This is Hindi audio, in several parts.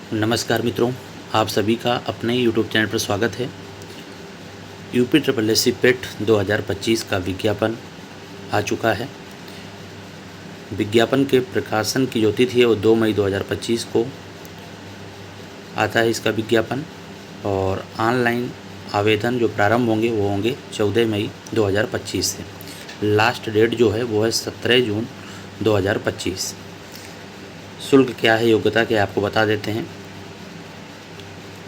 नमस्कार मित्रों, आप सभी का अपने YouTube चैनल पर स्वागत है। यूपी ट्रिपल एस सी पेट 2025 का विज्ञापन आ चुका है। विज्ञापन के प्रकाशन की जो तिथि है वो 2 मई 2025 को आता है इसका विज्ञापन, और ऑनलाइन आवेदन जो प्रारंभ होंगे वो होंगे 14 मई 2025 से। लास्ट डेट जो है वो है 17 जून 2025। शुल्क क्या है, योग्यता क्या है, आपको बता देते हैं।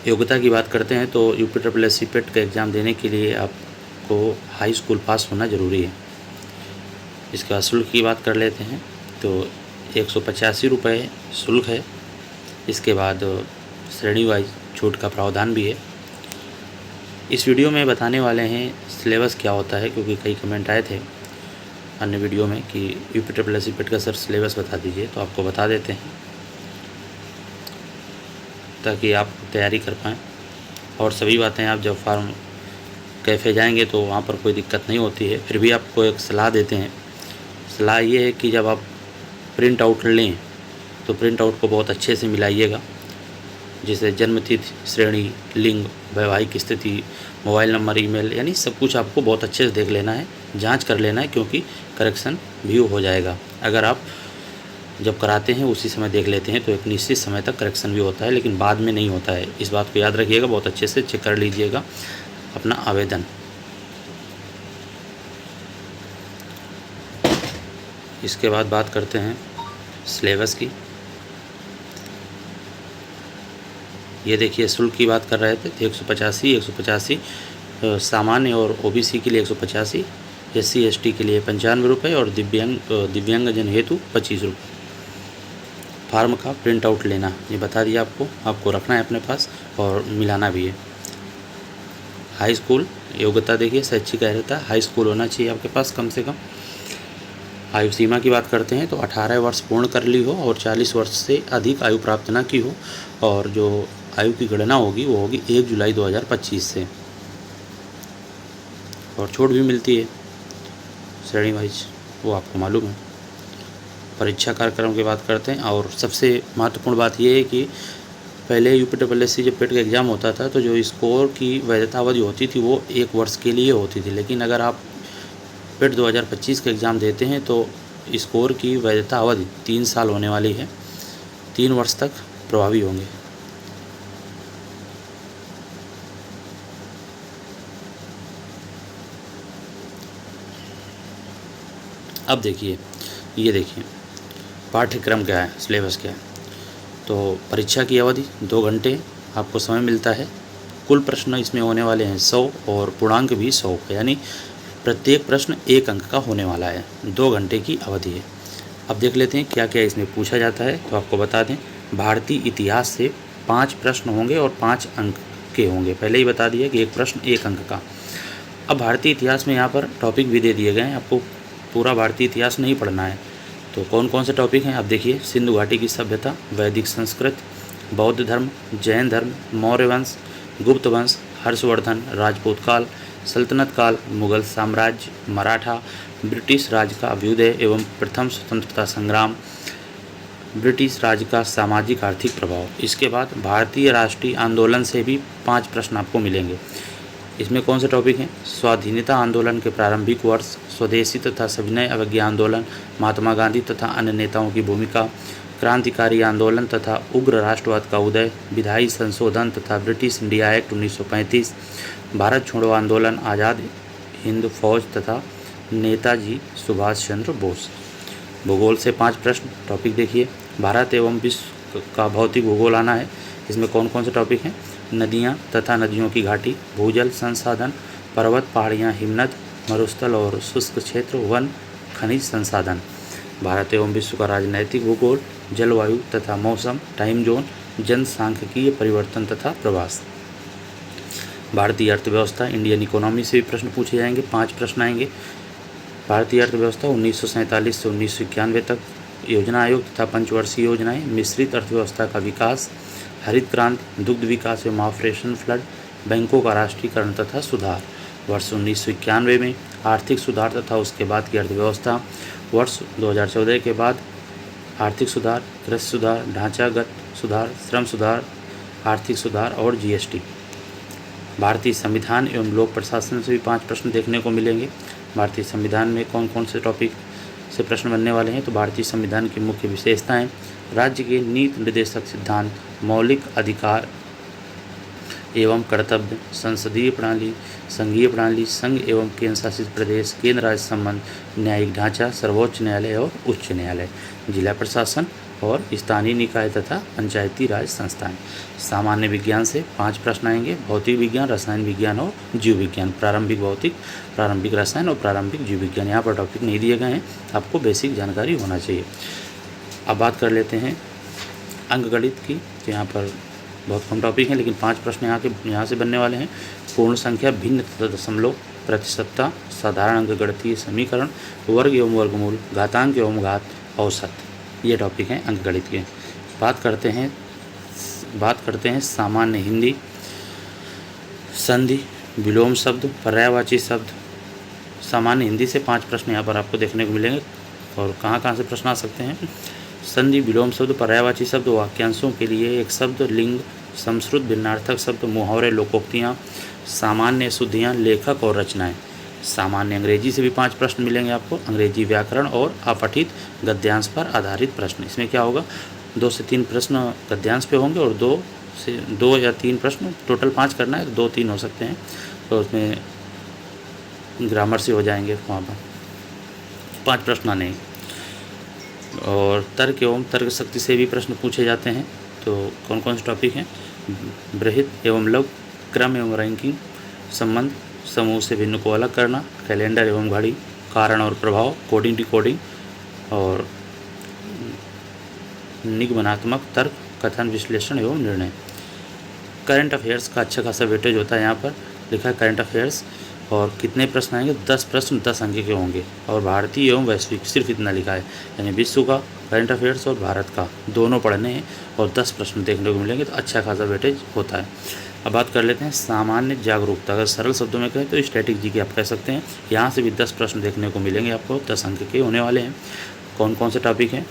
योग्यता की बात करते हैं तो यूपी ट्रिपल एस सी पेट का एग्ज़ाम देने के लिए आपको हाई स्कूल पास होना ज़रूरी है। इसके बाद शुल्क की बात कर लेते हैं तो 185 रुपये शुल्क है। इसके बाद श्रेणी वाइज छूट का प्रावधान भी है। इस वीडियो में बताने वाले हैं सिलेबस क्या होता है, क्योंकि कई कमेंट आए थे अन्य वीडियो में कि यूपी ट्रिपल एस सी पेट का सर सिलेबस बता दीजिए, तो आपको बता देते हैं ताकि आप तैयारी कर पाएँ। और सभी बातें आप जब फार्म कैफ़े जाएंगे तो वहाँ पर कोई दिक्कत नहीं होती है। फिर भी आपको एक सलाह देते हैं। सलाह ये है कि जब आप प्रिंट आउट लें तो प्रिंट आउट को बहुत अच्छे से मिलाइएगा, जैसे जन्मतिथि, श्रेणी, लिंग, वैवाहिक स्थिति, मोबाइल नंबर, ईमेल, यानी सब कुछ आपको बहुत अच्छे से देख लेना है, जांच कर लेना है, क्योंकि करेक्शन भी हो जाएगा। अगर आप जब कराते हैं उसी समय देख लेते हैं तो एक निश्चित समय तक करेक्शन भी होता है, लेकिन बाद में नहीं होता है। इस बात को याद रखिएगा, बहुत अच्छे से चेक कर लीजिएगा अपना आवेदन। इसके बाद बात करते हैं सिलेबस की। ये देखिए, शुल्क की बात कर रहे थे तो 185 सामान्य और ओबीसी के लिए 185, SC ST के लिए 95 रुपये और दिव्यांगजन हेतु 25 रुपये। फार्म का प्रिंट आउट लेना ये बता दिया आपको रखना है अपने पास और मिलाना भी है। हाई स्कूल योग्यता देखिए, शैक्षिक अर्हता हाई स्कूल होना चाहिए आपके पास कम से कम। आयु सीमा की बात करते हैं तो 18 वर्ष पूर्ण कर ली हो और 40 वर्ष से अधिक आयु प्राप्त ना की हो, और जो आयु की गणना होगी वो होगी 1 जुलाई 2025 से। और छूट भी मिलती है श्रेणी वाइज, वो आपको मालूम है। परीक्षा कार्यक्रम की बात करते हैं, और सबसे महत्वपूर्ण बात यह है कि पहले यूपी ट्रिपल एस सी जब पेट का एग्ज़ाम होता था तो जो स्कोर की वैधता अवधि होती थी वो 1 वर्ष के लिए होती थी, लेकिन अगर आप पेट 2025 का एग्ज़ाम देते हैं तो स्कोर की वैधता अवधि 3 साल होने वाली है, 3 वर्ष तक प्रभावी होंगे। अब देखिए, ये देखिए पाठ्यक्रम क्या है, सिलेबस क्या है। तो परीक्षा की अवधि 2 घंटे आपको समय मिलता है। कुल प्रश्न इसमें होने वाले हैं 100 और पूर्णांक भी 100, यानी प्रत्येक प्रश्न 1 अंक का होने वाला है। 2 घंटे की अवधि है। अब देख लेते हैं क्या क्या इसमें पूछा जाता है। तो आपको बता दें, भारतीय इतिहास से 5 प्रश्न होंगे और 5 अंक के होंगे। पहले ही बता दिया कि एक प्रश्न 1 अंक का। अब भारतीय इतिहास में यहाँ पर टॉपिक भी दे दिए गए हैं, आपको पूरा भारतीय इतिहास नहीं पढ़ना है। तो कौन कौन से टॉपिक हैं आप देखिए, सिंधु घाटी की सभ्यता, वैदिक संस्कृत, बौद्ध धर्म, जैन धर्म, मौर्य वंश, गुप्त वंश, हर्षवर्धन, राजपूत काल, सल्तनत काल, मुगल साम्राज्य, मराठा, ब्रिटिश राज का अभ्युदय एवं प्रथम स्वतंत्रता संग्राम, ब्रिटिश राज का सामाजिक आर्थिक प्रभाव। इसके बाद भारतीय राष्ट्रीय आंदोलन से भी 5 प्रश्न आपको मिलेंगे। इसमें कौन से टॉपिक हैं, स्वाधीनता आंदोलन के प्रारंभिक वर्ष, स्वदेशी तथा सविनय अवज्ञा आंदोलन, महात्मा गांधी तथा अन्य नेताओं की भूमिका, क्रांतिकारी आंदोलन तथा उग्र राष्ट्रवाद का उदय, विधायी संशोधन तथा ब्रिटिश इंडिया एक्ट 1935, भारत छोड़ो आंदोलन, आज़ाद हिंद फौज तथा नेताजी सुभाष चंद्र बोस। भूगोल से 5 प्रश्न टॉपिक देखिए, भारत एवं विश्व का भौतिक भूगोल आना है। इसमें कौन कौन से टॉपिक हैं, नदियाँ तथा नदियों की घाटी, भूजल संसाधन, पर्वत पहाड़ियाँ, हिमनद, मरुस्थल और शुष्क क्षेत्र, वन, खनिज संसाधन। भारत एवं विश्व का राजनैतिक भूगोल, जलवायु तथा मौसम, टाइम जोन, जनसांख्यिकीय परिवर्तन तथा प्रवास। भारतीय अर्थव्यवस्था, इंडियन इकोनॉमी से भी प्रश्न पूछे जाएंगे, 5 प्रश्न आएंगे। भारतीय अर्थव्यवस्था 1947 से 1991 तक, योजना आयोग तथा पंचवर्षीय योजनाएं, मिश्रित अर्थव्यवस्था का विकास, हरित क्रांति, दुग्ध विकास एवं ऑपरेशन फ्लड, बैंकों का राष्ट्रीयकरण तथा सुधार। वर्ष 1991 में आर्थिक सुधार तथा उसके बाद की अर्थव्यवस्था। वर्ष 2014 के बाद आर्थिक सुधार, कृषि सुधार, ढांचागत सुधार, श्रम सुधार, आर्थिक सुधार और जीएसटी। भारतीय संविधान एवं लोक प्रशासन से भी 5 प्रश्न देखने को मिलेंगे। भारतीय संविधान में कौन कौन से टॉपिक से प्रश्न बनने वाले हैं, तो भारतीय संविधान की मुख्य विशेषताएं, राज्य के नीति निर्देशक सिद्धांत, मौलिक अधिकार एवं कर्तव्य, संसदीय प्रणाली, संघीय प्रणाली, संघ एवं केंद्र शासित प्रदेश, केंद्र राज्य संबंध, न्यायिक ढांचा, सर्वोच्च न्यायालय और उच्च न्यायालय, जिला प्रशासन और स्थानीय निकाय तथा पंचायती राज संस्थाएं। सामान्य विज्ञान से 5 प्रश्न आएंगे, भौतिक विज्ञान, रसायन विज्ञान और जीव विज्ञान, प्रारंभिक भौतिक, प्रारंभिक रसायन और प्रारंभिक जीव विज्ञान। यहाँ पर टॉपिक नहीं दिए गए हैं, आपको बेसिक जानकारी होना चाहिए। अब बात कर लेते हैं अंकगणित की, तो यहाँ पर बहुत कम टॉपिक हैं, लेकिन 5 प्रश्न यहाँ से बनने वाले हैं। पूर्ण संख्या, भिन्न तथा दशमलव, प्रतिशतता, साधारण अंकगणितीय समीकरण, वर्ग एवं वर्गमूल, घातांक एवं घात, औसत, ये टॉपिक हैं अंकगणित के। बात करते हैं सामान्य हिंदी, संधि, विलोम शब्द, पर्यायवाची शब्द। सामान्य हिंदी से 5 प्रश्न यहाँ पर आपको देखने को मिलेंगे। और कहाँ से प्रश्न आ सकते हैं, संधि, विलोम शब्द, पर्यायवाची शब्द, वाक्यांशों के लिए एक शब्द, लिंग, संस्कृत, भिन्नार्थक शब्द, मुहावरे, लोकोक्तियाँ, सामान्य शुद्धियाँ, लेखक और रचनाएं। सामान्य अंग्रेजी से भी 5 प्रश्न मिलेंगे आपको, अंग्रेजी व्याकरण और अपठित गद्यांश पर आधारित प्रश्न। इसमें क्या होगा, 2 से 3 प्रश्न गद्यांश पे होंगे और 2 या 3 प्रश्न, टोटल 5 करना है, 2-3 हो सकते हैं, तो उसमें ग्रामर से हो जाएंगे, वहाँ पर 5 प्रश्न आने। और तर्क एवं तर्क शक्ति से भी प्रश्न पूछे जाते हैं। तो कौन कौन से टॉपिक हैं, बृहत एवं लघु, क्रम एवं रैंकिंग, संबंध, समूह से भिन्न को अलग करना, कैलेंडर एवं घड़ी, कारण और प्रभाव, कोडिंग डिकोडिंग और निगमनात्मक तर्क, कथन विश्लेषण एवं निर्णय। करंट अफेयर्स का अच्छा खासा वेटेज होता है, यहाँ पर लिखा है करंट अफेयर्स। और कितने प्रश्न आएंगे, 10 प्रश्न 10 अंक के होंगे। और भारतीय एवं वैश्विक सिर्फ इतना लिखा है, यानी विश्व का करंट अफेयर्स और भारत का दोनों पढ़ने हैं और 10 प्रश्न देखने को मिलेंगे, तो अच्छा खासा वेटेज होता है। अब बात कर लेते हैं सामान्य जागरूकता। अगर सरल शब्दों में कहें तो स्टैटिक जी के आप कह सकते हैं। यहाँ से भी 10 प्रश्न देखने को मिलेंगे आपको, 10 अंक के होने वाले हैं। कौन कौन से टॉपिक हैं,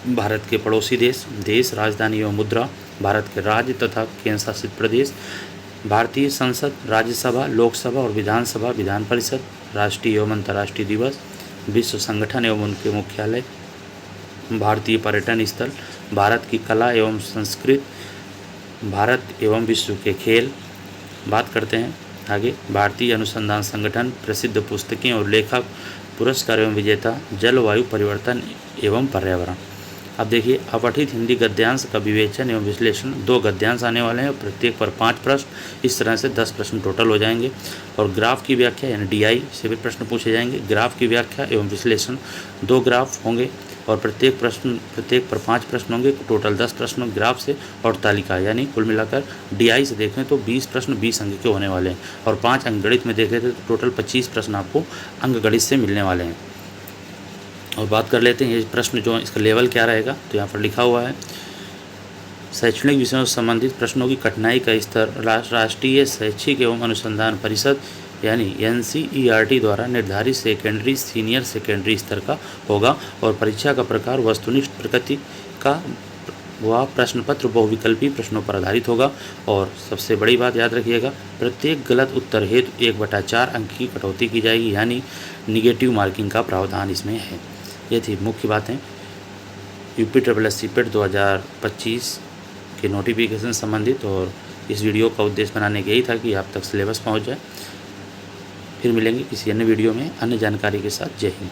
भारत के पड़ोसी देश, राजधानी एवं मुद्रा, भारत के राज्य तथा केंद्र शासित प्रदेश, भारतीय संसद, राज्यसभा, लोकसभा और विधानसभा, विधान परिषद, राष्ट्रीय एवं अंतर्राष्ट्रीय दिवस, विश्व संगठन एवं उनके मुख्यालय, भारतीय पर्यटन स्थल, भारत की कला एवं संस्कृति, भारत एवं विश्व के खेल। बात करते हैं आगे, भारतीय अनुसंधान संगठन, प्रसिद्ध पुस्तकें और लेखक, पुरस्कार एवं विजेता, जलवायु परिवर्तन एवं पर्यावरण। अब देखिए, अपठित हिंदी गद्यांश का विवेचन एवं विश्लेषण, 2 गद्यांश आने वाले हैं, प्रत्येक पर 5 प्रश्न, इस तरह से 10 प्रश्न टोटल हो जाएंगे। और ग्राफ की व्याख्या यानी DI से भी प्रश्न पूछे जाएंगे। ग्राफ की व्याख्या एवं विश्लेषण, 2 ग्राफ होंगे और प्रत्येक पर 5 प्रश्न होंगे, टोटल 10 प्रश्न ग्राफ से। और तालिका यानी कुल मिलाकर DI से देखें तो 20 प्रश्न 20 अंक के होने वाले हैं। और 5 अंकगणित में देखे थे तो टोटल 25 प्रश्न आपको अंकगणित से मिलने वाले हैं। और बात कर लेते हैं ये प्रश्न जो इसका लेवल क्या रहेगा, तो यहाँ पर लिखा हुआ है, शैक्षणिक विषयों से संबंधित प्रश्नों की कठिनाई का स्तर राष्ट्रीय शैक्षिक एवं अनुसंधान परिषद यानी NCERT द्वारा निर्धारित सेकेंडरी, सीनियर सेकेंडरी स्तर का होगा। और परीक्षा का प्रकार वस्तुनिष्ठ प्रकृति का व प्रश्न पत्र बहुविकल्पी प्रश्नों पर आधारित होगा। और सबसे बड़ी बात याद रखिएगा, प्रत्येक गलत उत्तर हेतु 1/4 अंक की कटौती की जाएगी, यानी निगेटिव मार्किंग का प्रावधान इसमें है। ये थी मुख्य बातें UPSSC PET 2025 के नोटिफिकेशन संबंधित। और इस वीडियो का उद्देश्य बनाने का यही था कि आप तक सिलेबस पहुंच जाए। फिर मिलेंगे किसी अन्य वीडियो में अन्य जानकारी के साथ। जय हिंद।